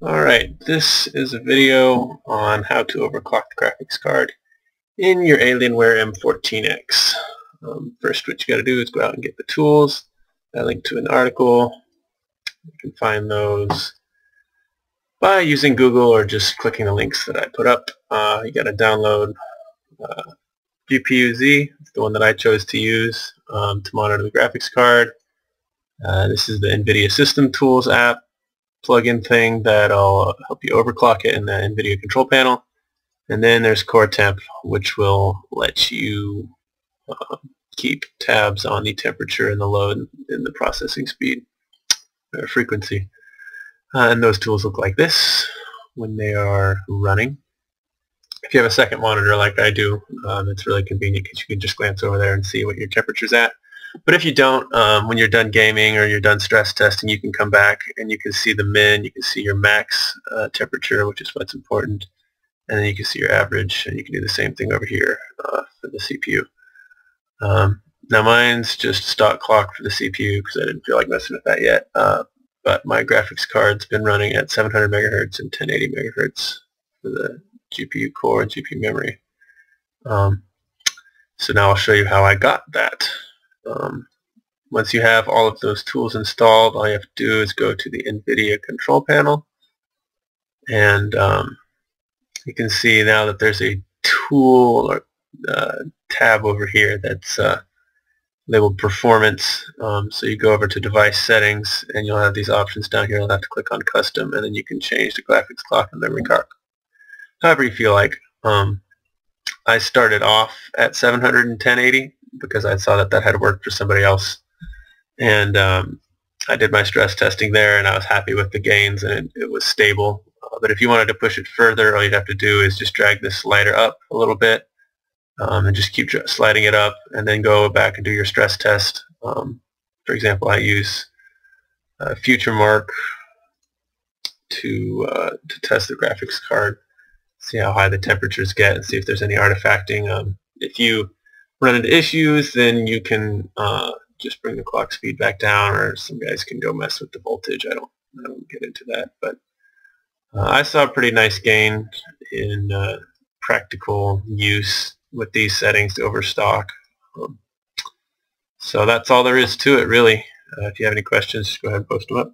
Alright, this is a video on how to overclock the graphics card in your Alienware M14x. First, what you got to do is go out and get the tools. I linked to an article. You can find those by using Google or just clicking the links that I put up. You got to download GPU-Z, the one that I chose to use to monitor the graphics card. This is the NVIDIA System Tools app plugin thing that'll help you overclock it in the NVIDIA Control Panel. And then there's Coretemp, which will let you keep tabs on the temperature and the load and the processing speed or frequency. And those tools look like this when they are running. If you have a second monitor like I do, it's really convenient because you can just glance over there and see what your temperature's at. But if you don't, when you're done gaming or you're done stress testing, you can come back and you can see the min, you can see your max temperature, which is what's important, and then you can see your average, and you can do the same thing over here for the CPU. Now mine's just stock clock for the CPU because I didn't feel like messing with that yet, but my graphics card's been running at 700 megahertz and 1080 megahertz for the GPU core and GPU memory. So now I'll show you how I got that. Once you have all of those tools installed, all you have to do is go to the NVIDIA Control Panel, and you can see now that there's a tool or tab over here that's labeled Performance. So you go over to Device Settings, and you'll have these options down here. You'll have to click on Custom, and then you can change the graphics clock and memory card however you feel like. I started off at 700 and 1080 because I saw that that had worked for somebody else, and I did my stress testing there, and I was happy with the gains, and it was stable. But if you wanted to push it further, all you'd have to do is just drag this slider up a little bit, and just keep sliding it up, and then go back and do your stress test. For example, I use Furmark to test the graphics card, see how high the temperatures get, and see if there's any artifacting. If you run into issues, then you can just bring the clock speed back down, or some guys can go mess with the voltage. I don't get into that, but I saw a pretty nice gain in practical use with these settings to overstock. So that's all there is to it, really. If you have any questions, just go ahead and post them up.